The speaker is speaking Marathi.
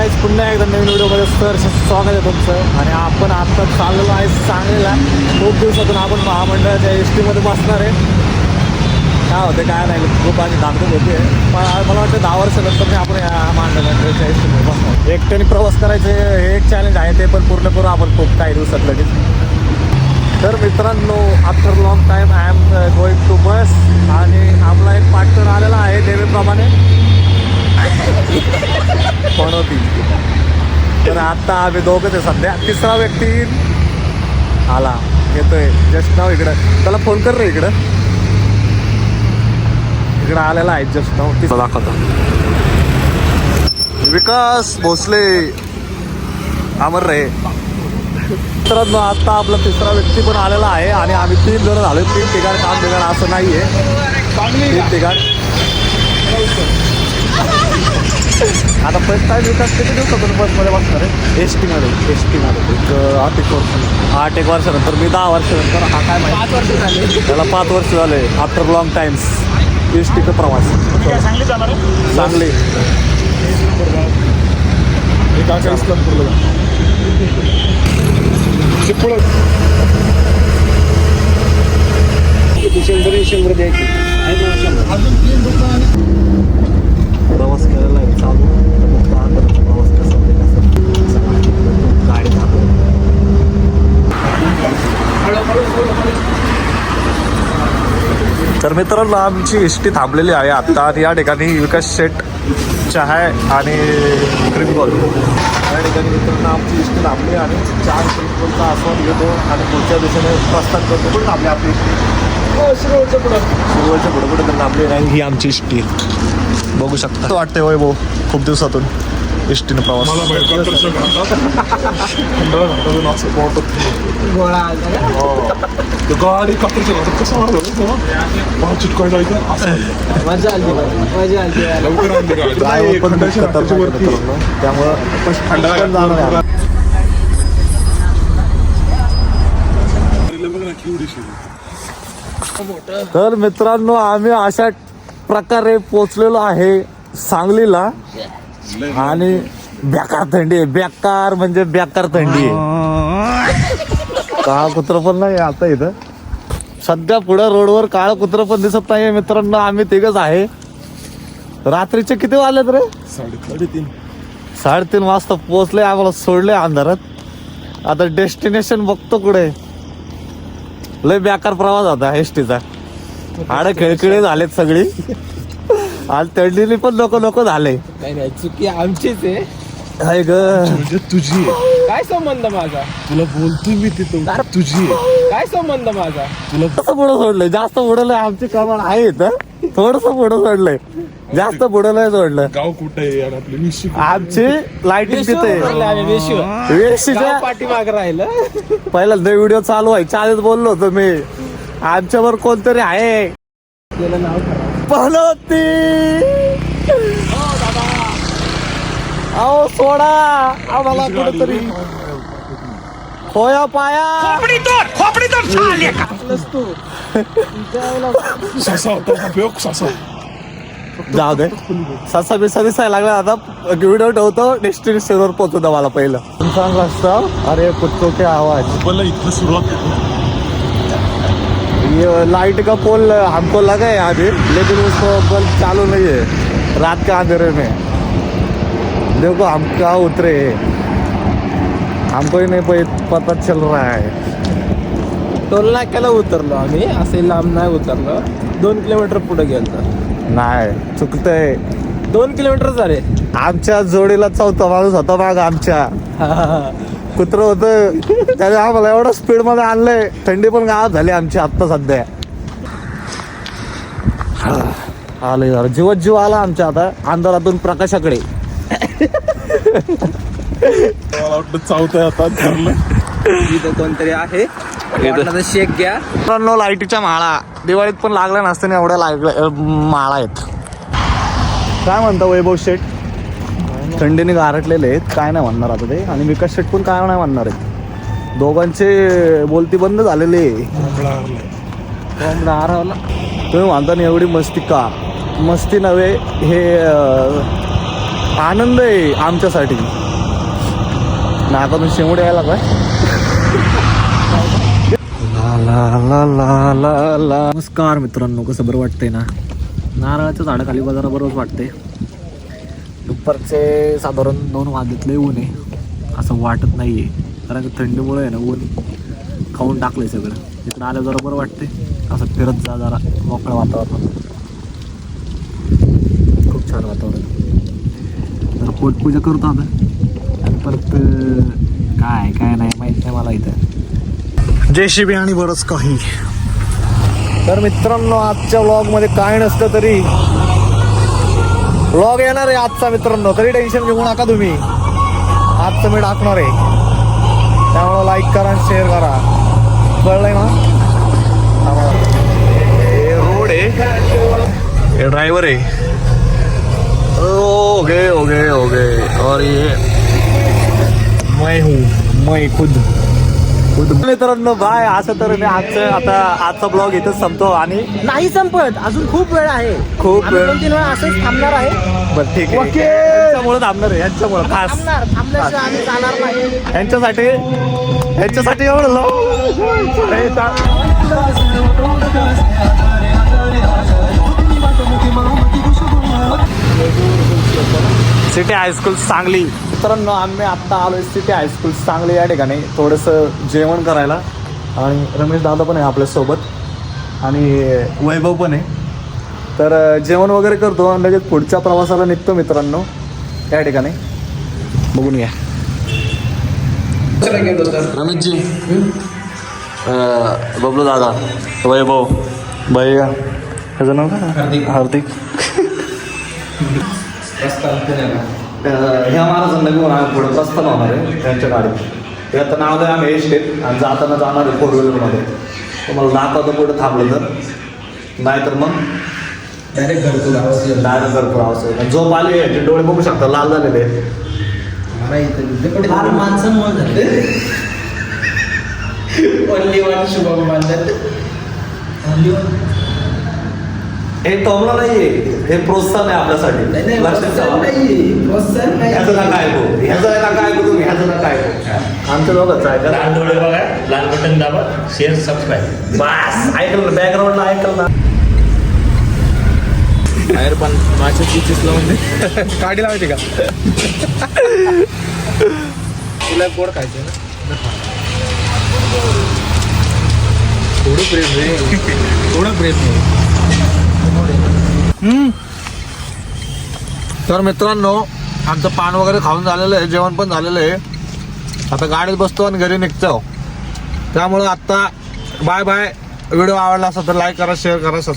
गाईज, पुन्हा एकदा नवीन व्हिडिओमध्ये सहर्ष स्वागत आहे तुमचं. आणि आपण आता चाललेलो आहे सांगलीला. खूप दिवसातून आपण महामंडळाच्या एस टीमध्ये बसणार आहे. काय होते काय नाही, खूप आणि धाकधूक होते. पण मला वाटतं 10 वर्षानंतर मी आपण या महामंडळाच्या एस टीमध्ये बसणार. एकट्याने प्रवास करायचे हे एक चॅलेंज आहे, ते पण पूर्ण करू आपण खूप काही दिवसात लगेच. तर मित्रांनो, after long time I am going to बस. आणि आपला एक पार्टनर आलेला आहे नेहमीप्रमाणे पण होती. तर आता आम्ही दोघंच आहे सध्या. तिसरा व्यक्ती आला, येतोय जस्ट नाव इकडं. त्याला फोन कर रे, इकडं आलेला आहे जस्ट नाव. तिसरा दाखवतो विकास भोसले अमर रे. मित्रांनो, आता आपला तिसरा व्यक्ती पण आलेला आहे. आणि आम्ही 3 जण झालो. 3 ठिकाण काम ठिकाण असं नाही आहे, 3 ठिकाण. आता फर्स्ट टाइम विकास किती दिवसातून बसमध्ये बसणार आहे? एस टीमध्ये आठ एक वर्षानंतर. मी 10 वर्षानंतर. हा काय माहिती 5 वर्ष झाले त्याला. 5 वर्ष झाले आफ्टर लॉंग टाइम्स एस टीचा प्रवास. सांगली जाणार आहे. सांगली इस्लामपूरला शंभर द्यायची. प्रवास करायला आहे चालू. प्रवास कसा गाडी थांबव. तर मित्रांनो, आमची एस टी थांबलेली आहे आत्ता. आणि या ठिकाणी विकास शेट चहा आणि क्रिमबॉल या ठिकाणी मित्रांनो आमची एस टी थांबली. आणि 4 क्रिमबॉलचा आस्वाद घेतो आणि पुढच्या दिशेने प्रस्थान करतो. पण थांबली आपली एस टी शिरोळच्या पुढं कुठं तर थांबली नाही. ही आमची एस टी बघू शकता. वाटतंय वय भाऊ, खूप दिवसातून एस टीनं प्रवास. गाडी कापडच्या घाटात कसं मारलं चिटकाय जायचं मजा आली लवकर आणली गाडी. त्यामुळं तर मित्रांनो, आम्ही अशा प्रकारे पोचलेलो आहे सांगलीला. आणि बेकार थंडी आहे, बेकार म्हणजे बेकार थंडी आहे. काळं कुत्र पण नाही आता इथं सध्या. पुढं रोडवर काळं कुत्र पण दिसत नाहीये मित्रांनो. आम्ही तिघच आहे. रात्रीचे किती वाजलेत रे? 3:30 वाजता पोहोचले. आम्हाला सोडले अंधारात. आता डेस्टिनेशन बघतो कुठे. लय बेकार प्रवास होता एस टीचा. हाडं खेळखिळे झालेत सगळी. आज थंडीने पण नको झाले. नाही, चुकी आमचीच आहे. काय ग, म्हणजे तुझी काय संबंध माझा? तुला बोलतोय मी तिथं तुझी काय संबंध माझा? तुला कसं पुढं सोडलंय? जास्त पुढं नाही. आमची कमाल आहे इथं. थोडस पुढं सोडलंय, जास्त पुढं नाही सोडलं. गाव कुठे आहे यार आपले? निश्चित आमची लाईटिंग तिथे वेशीच्या पाठीमाग राहिलं. पहिल्यांदा व्हिडिओ चालू व्हायच्या आधीच बोललो होतो मी, आमच्यावर कोणतरी आहे. त्याला नाव ठरव. पनोती अहो सोडा आम्हाला कुठेतरी. खोया पाया तू ससा होता उपयोग ससा. जाऊ दे, ससा बिसा दिसायला लागला. आता व्हिडिओ ठेवतो, डेस्टिनेशनवर पोहोचू द्या मला पहिलं. सांग असतं. अरे कुत्तो के आवाज. मला इथं सुरुवात ये लाइट का पोल हमको लगा है अभी, लेकिन उसको बल्ब चालू नहीं है रात के अंधेरे में. देखो हम क्या उतरे, हमको ही नहीं पता चल रहा है. टोल नाक्याला उतरलो आम्ही. असे लांब नाही उतरलो. 2 किलोमीटर पुढे गेलो. नाही, चुकतंय. 2 किलोमीटर झाले. आमच्या जोडीला 4था माणूस होता माग. आमच्या कुत्र होतं, त्याने आम्हाला एवढं स्पीड मध्ये आणलंय. थंडी पण गावात झाली आमची आत्ता सध्या. आले यार, जीव आला आमच्या आता अंधारातून प्रकाशाकडे. मला वाटतं चावतंय आता ठरलं. इथं कोणतरी आहे. वाटलं तर शेक घ्या. मित्रांनो, लाईटीच्या माळा दिवाळीत पण लागल्या नसताना एवढ्या माळा आहेत. काय म्हणता वैभव शेठ? थंडीने गारटलेले आहेत, काय नाही म्हणणार आता ते. आणि विकास शेठ पण काय नाही म्हणणार आहेत. दोघांचे बोलती बंद झालेले. हरवला. तुम्ही म्हणता ना एवढी मस्ती का? मस्ती नव्हे, हे आनंद आहे आमच्यासाठी. ना आता तुम्ही शेवडे यायला काय नमस्कार मित्रांनो, कसं बरं वाटतंय ना. नारळाच्या झाडाखाली बाजारा बरोबर वाटते. दुपारचे साधारण 2 वाजतले ऊन आहे असं वाटत नाही आहे, कारण की थंडीमुळे आहे ना ऊन खाऊन टाकलं आहे सगळं. तिकडं आलं जरा बरं वाटते, असं फिरत जा जरा मोकळं वातावरण, खूप छान वातावरण. तर पोटपूजा करतो आता आणि परत काय नाही माहीत नाही मला इथं. JCB आणि बरंच काही. तर मित्रांनो, आजच्या व्लॉगमध्ये काय नसतं तरी व्लॉग येणार आहे आजचा मित्रांनो, तरी टेन्शन घेऊ नका तुम्ही. आजचं मी टाकणार आहे, त्यामुळं लाईक करा आणि शेअर करा, कळलंय ना. हे रोड आहे, हे ड्रायव्हर आहे. Okay okay okay. और ये मैं खुद मित्रांनो बाय. असं तर मी आजचा ब्लॉग इथंच संपतो आणि नाही संपत, अजून खूप वेळ आहे. खूप आम्ही वेळ. 2-3 वेळा असंच थांबणार आहे. बरं ठीक आहे, ओके. यांच्यामुळे थांबणार आहे, यांच्यामुळे खास थांबल्याशिवाय आम्ही जाणार नाही. यांच्यासाठी एवढं सिटी हायस्कूल सांगली. मित्रांनो, आम्ही आत्ता आलोय सिटी हायस्कूल सांगली या ठिकाणी थोडंसं जेवण करायला. आणि रमेश दादा पण आहे आपल्यासोबत आणि वैभव पण आहे. तर जेवण वगैरे करतो आणि लगेच पुढच्या प्रवासाला निघतो मित्रांनो या ठिकाणी. बघून घ्या. रमेशजी, बबलू दादा, वैभव, भैया, ह्याचं नाव काय? हार्दिक. ह्या महाराजांना घेऊन आम्ही पुढे प्रस्थान होणार आहे त्यांच्या गाडीत. याचं नाव द्या आम्ही एस्टेट आणि जाताना जाणार आहे 4 व्हीलरमध्ये. तुम्हाला दाखवतो पुढे थांबलं तर, नाहीतर मग डायरेक्ट घरपूर आवश्यक. झोप आली आहे, ते डोळे बघू शकता लाल झालेले आहेत. हे टोमला नाहीये, हे प्रोत्साहन आहे आपल्यासाठी. लक्षात ठेवा. ह्याचं नका ऐकू, ह्याचं नका ऐकू तुम्ही, ह्याचं नका ऐकू. आमच्या दोघांचं ऐका. लाल डोळे बघा, लाल बटन दाबा, शेअर सबस्क्राईब. बस ऐकलं ना, बॅकग्राऊंडला ऐकलं ना. बाहेर पण माझ्या चिचीसला म्हणजे काढी लावायची का तुला गोड खायचं ना. थोडं प्रेम रे, थोडं प्रेम नाही. तर मित्रांनो, आमचं पान वगैरे खाऊन झालेलं आहे, जेवण पण झालेलं आहे. आता गाडीत बसतो आणि घरी निघतो. त्यामुळं आत्ता बाय बाय. व्हिडिओ आवडला असेल तर लाईक करा, शेअर करा, सबस्क्राईब